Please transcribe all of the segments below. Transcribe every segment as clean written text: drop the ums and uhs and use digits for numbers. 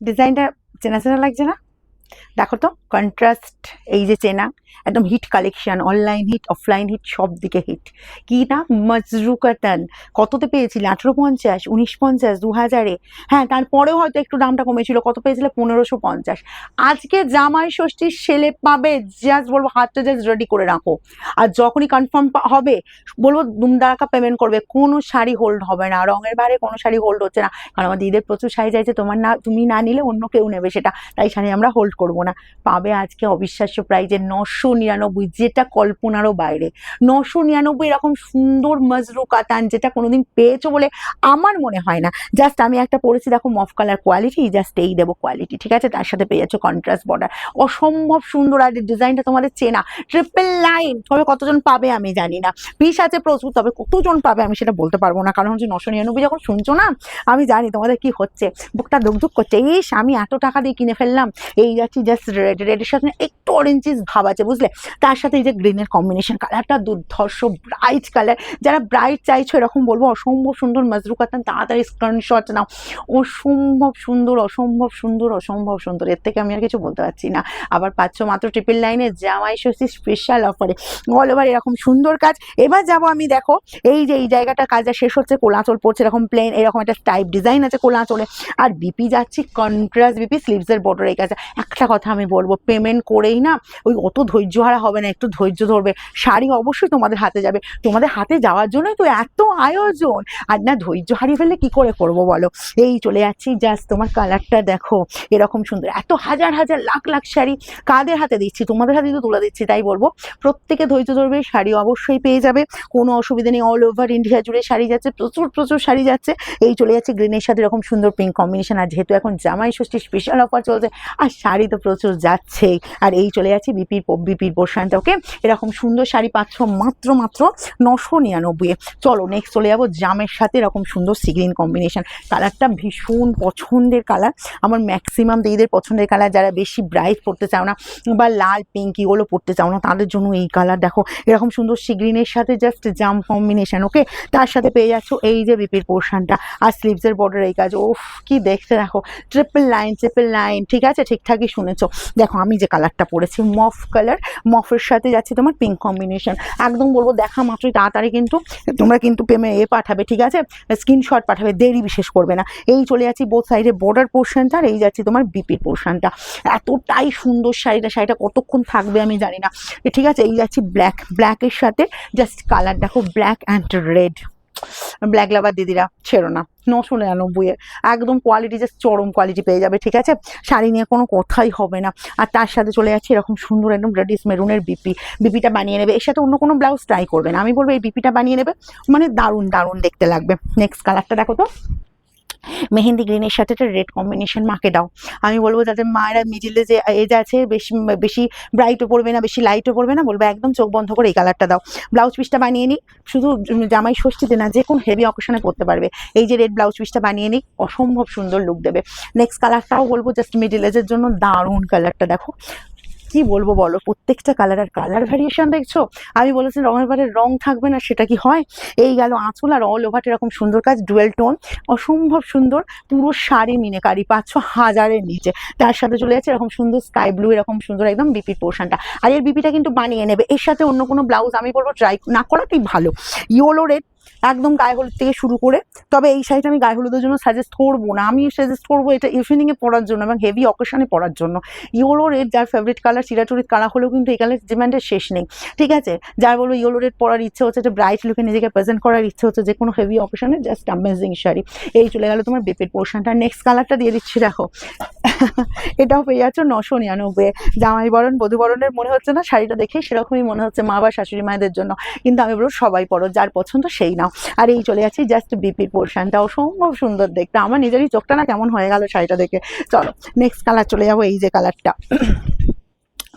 ডিজাইনটা চেনা চেনা লাগছে না? দেখো তো কন্ট্রাস্ট, এই যে চেনা, একদম hit collection, online hit, offline hit, সব দিকে হিট। কি না, মজরু কাতান। কততে পেয়েছিলে? 1850, 1950, 2000-এ। হ্যাঁ, তারপরেও হয়তো একটু দামটা কমেছিল। কত পেয়েছিলে? 1550। আজকে জামাই ষষ্ঠীর সেলে পাবে, জাস্ট বলবো হাতটা জাস্ট রেডি করে রাখো। আর যখনই কনফার্ম হবে বলবো দুমদারাকা পেমেন্ট করবে, কোনো শাড়ি হোল্ড হবে না, রঙের বাইরে কোনো শাড়ি হোল্ড হচ্ছে না। কারণ আমার দিদিদের প্রচুর শাড়ি চাইছে, তুমি না নিলে অন্য কেউ নেবে সেটা, তাই শাড়ি আমরা হোল্ড করবো না। পাবে আজকে অবিশ্বাস্য প্রাইজে 999, যেটা কল্পনারও বাইরে। 999 এরকম সুন্দর মজরু কাতান, যেটা কোনোদিন পেয়েছো বলে আমার মনে হয় না। জাস্ট আমি একটা পরেছি, দেখো মফ কালার কোয়ালিটি, জাস্ট এই দেবো কোয়ালিটি, ঠিক আছে? তার সাথে পেয়ে যাচ্ছ কন্ট্রাস্ট বর্ডার, অসম্ভব সুন্দর। আর ডিজাইনটা তোমাদের চেনা, ট্রিপল লাইন। তবে কতজন পাবে আমি জানি না, পিস আছে প্রচুর, তবে কতজন পাবে আমি সেটা বলতে পারবো না। কারণ হচ্ছে 999 যখন শুনছো না, আমি জানি তোমাদের কি হচ্ছে, বুকটা ধুকধুক করছে, ইস আমি এত টাকা দিয়ে কিনে ফেললাম। এই যাচ্ছি জাস্ট রেডের সাথে একটু অরেঞ্জিস ভাব আছে, বুঝলে? তার সাথে এই যে গ্রিনের কম্বিনেশন, কালারটা দুর্ধর্ষ ব্রাইট কালার। যারা ব্রাইট চাইছো এরকম বলবো অসম্ভব সুন্দর মজরু কাতান, তাড়াতাড়ি স্ক্রিনশট নাও। অসম্ভব সুন্দর, অসম্ভব সুন্দর, অসম্ভব সুন্দর। এর থেকে আমি আর কিছু বলতে পারছি না। আবার পাচ্ছ মাত্র ট্রিপল লাইনে জামাই ষষ্ঠী স্পেশাল অফারে, অল ওভার এরকম সুন্দর কাজ। এবার যাবো আমি, দেখো এই যে এই জায়গাটা কাজটা শেষ হচ্ছে, কোলাচল পড়ছে এরকম প্লেন, এরকম একটা টাইপ ডিজাইন আছে কোলাচলে। আর বিপি যাচ্ছি কন্ট্রাস্ট বিপি, স্লিভসের বর্ডার এই কাজটা। একটা কথা আমি বলবো, পেমেন্ট করেই না ওই অত ধৈর্য হারা হবে না, একটু ধৈর্য ধরবে, শাড়ি অবশ্যই তোমাদের হাতে যাবে। তোমাদের হাতে যাওয়ার জন্যই তো এত আয়োজন। আর না ধৈর্য হারিয়ে ফেললে কি করে করবো বলো? এই চলে যাচ্ছি, জাস্ট তোমার কালারটা দেখো, এরকম সুন্দর। এত হাজার হাজার লাখ লাখ শাড়ি কাদের হাতে দিচ্ছি? তোমাদের হাতে তো তুলে দিচ্ছি। তাই বলবো প্রত্যেকে ধৈর্য ধরবে, শাড়ি অবশ্যই পেয়ে যাবে, কোনো অসুবিধা নেই। অল ওভার ইন্ডিয়া জুড়ে শাড়ি যাচ্ছে, প্রচুর প্রচুর শাড়ি যাচ্ছে। এই চলে যাচ্ছে গ্রিনের সাথে এরকম সুন্দর পিঙ্ক কম্বিনেশন। আর যেহেতু এখন জামাই ষষ্ঠী স্পেশাল অফার চলছে, আর শাড়ি তো প্রচুর যাচ্ছেই। আর এই চলে যাচ্ছে বিপির পোর্শনটা, ওকে? এরকম সুন্দর শাড়ি পাচ্ছ মাত্র 999। চলো নেক্সট চলে যাবো জামের সাথে এরকম সুন্দর সি গ্রিন কম্বিনেশন। কালারটা ভীষণ পছন্দের কালার, আমার ম্যাক্সিমাম দিদিদের পছন্দের কালার। যারা বেশি ব্রাইট পড়তে চাও না বা লাল পিঙ্ক এগুলো পড়তে চাও না, তাদের জন্য এই কালার। দেখো এরকম সুন্দর সি গ্রিনের সাথে জাস্ট জাম কম্বিনেশন, ওকে? তার সাথে পেয়ে যাচ্ছ এই যে বিপির পোর্শনটা, আর স্লিভসের বর্ডার এই কাজ। ওফ কি দেখতে, দেখো ট্রিপল লাইন, ঠিক আছে? ঠিকঠাকই শুনেছো। দেখো আমি যে কালারটা পরেছি মফ কালার, মফের সাথে যাচ্ছে তোমার পিঙ্ক কম্বিনেশন। একদম বলবো দেখা মাত্রই তাড়াতাড়ি কিন্তু তোমরা কিন্তু পাঠাবে, ঠিক আছে? স্ক্রিনশট পাঠাবে, দেরি বিশেষ করবে না। এই চলে যাচ্ছি বোথ সাইডে বর্ডার পোর্শনটা, আর এই যাচ্ছি তোমার বিপির পোর্শনটা। এতটাই সুন্দর শাড়িটা কতক্ষণ থাকবে আমি জানি না, ঠিক আছে? এই যাচ্ছি ব্ল্যাকের সাথে, জাস্ট কালার দেখো, ব্ল্যাক অ্যান্ড রেড। ব্ল্যাক লাভার দিদিরা ছেড়ো না, 999 একদম কোয়ালিটি, জাস্ট চরম কোয়ালিটি পেয়ে যাবে, ঠিক আছে? শাড়ি নিয়ে কোনো কথাই হবে না। আর তার সাথে চলে যাচ্ছে এরকম সুন্দর একদম রেডিস মেরুনের বিপিটা বানিয়ে নেবে। এর সাথে অন্য কোনো ব্লাউজ ট্রাই করবে না, আমি বলবো এই বিপিটা বানিয়ে নেবে, মানে দারুণ দারুণ দেখতে লাগবে। নেক্সট কালারটা দেখো তো, মেহেন্দি গ্রিনের সাথে একটা রেড কম্বিনেশন মাকে দাও। আমি বলবো যাদের মায়েরা মিডিলে যে এজ আছে, বেশি বেশি ব্রাইটও পড়বে না, বেশি লাইটও পড়বে না, বলবো একদম চোখ বন্ধ করে এই কালারটা দাও। ব্লাউজ পিসটা বানিয়ে নিই, শুধু জামাই ষষ্ঠীতে না, যে কোনো হেভি অকেশনে পরতে পারবে। এই যে রেড ব্লাউজ পিসটা বানিয়ে নিই, অসম্ভব সুন্দর লুক দেবে। নেক্সট কালারটাও বলবো জাস্ট মিডিল এজের জন্য দারুণ কালারটা। দেখো কি বলবো বলো, প্রত্যেকটা কালার আর কালার ভ্যারিয়েশন দেখছো। আমি বলেছি রঙের বারে রং থাকবে না, সেটা কি হয়? এই গেল আঁচল, আর অল ওভার এরকম সুন্দর কাজ, ডুয়েল টোন, অসম্ভব সুন্দর। পুরো শাড়ি মিনেকারি পাচ্ছ 1000-এর নিচে। তার সাথে চলে যাচ্ছে এরকম সুন্দর স্কাই ব্লু, এরকম সুন্দর একদম বিপির পোর্শনটা। আর এর বিপিটা কিন্তু বানিয়ে নেবে। এর সাথে অন্য কোনো ব্লাউজ আমি বলবো ট্রাই না করাটাই ভালো। ইয়েলো রেড একদম গায়ে হলুদ থেকে শুরু করে, তবে এই শাড়িটা আমি গায়ে হলুদের জন্য সাজেস্ট করবো না, আমি সাজেস্ট করবো এটা ইভিনিংয়ে পরার জন্য এবং হেভি অকেশনে পরার জন্য। ইয়েলো রেড যার ফেভারিট কালার, চিরাচরিত কালার হলেও কিন্তু এই কালার ডিমান্ডের শেষ নেই, ঠিক আছে? যার বলবো ইয়েলো রেড পরার ইচ্ছে হচ্ছে, একটা ব্রাইট লুকে নিজেকে প্রেজেন্ট করার ইচ্ছে হচ্ছে, যে কোনো হেভি অকেশনে জাস্ট অ্যামেজিং শাড়ি। এই চলে গেল তোমার বিপির পোর্শনটা। নেক্সট কালারটা দিয়ে দিচ্ছি, দেখো এটাও পেয়ে যাচ্ছ 999। জামাই বরণ বধূ বরণের মনে হচ্ছে না, শাড়িটা দেখে সেরকমই মনে হচ্ছে মা বা শাশুড়ি মায়েদের জন্য, কিন্তু আমি বলবো সবাই পরো, যার পছন্দ সেই নাও। আর এই চলে যাচ্ছি জাস্ট বিপির পোর্শনটা, অসম্ভব সুন্দর দেখতে। আমার নিজেরই চোখটা না কেমন হয়ে গেল শাড়িটা দেখে। চলো নেক্সট কালার চলে যাবো, এই যে কালারটা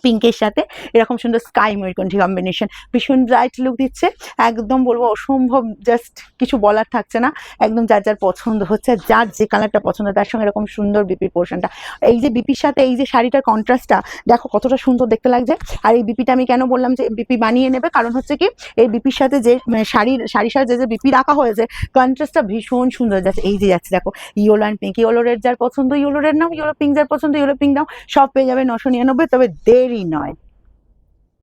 পিঙ্কের সাথে এরকম সুন্দর স্কাই ময়ূরকণ্ঠী কম্বিনেশন, ভীষণ ব্রাইট লুক দিচ্ছে। একদম বলবো অসম্ভব, জাস্ট কিছু বলার থাকছে না। একদম যার যার পছন্দ হচ্ছে, যার যে কালারটা পছন্দ তার সঙ্গে এরকম সুন্দর বিপির পোর্শনটা। এই যে বিপির সাথে এই যে শাড়িটার কন্ট্রাস্টটা দেখো কতটা সুন্দর দেখতে লাগছে। আর এই বিপিটা আমি কেন বললাম যে বিপি বানিয়ে নেবে, কারণ হচ্ছে কি এই বিপির সাথে যে শাড়ির সাথে যে বিপি রাখা হয়েছে কন্ট্রাস্টটা ভীষণ সুন্দর যাচ্ছে। এই যে যাচ্ছে দেখো yellow and pink, yellow red যার পছন্দ ইয়েলো রেড নাও, ইয়েলো পিঙ্ক যার পছন্দ ইয়েলো পিঙ্ক নাও, সব পেয়ে যাবে 999। তবে দেরি নয়,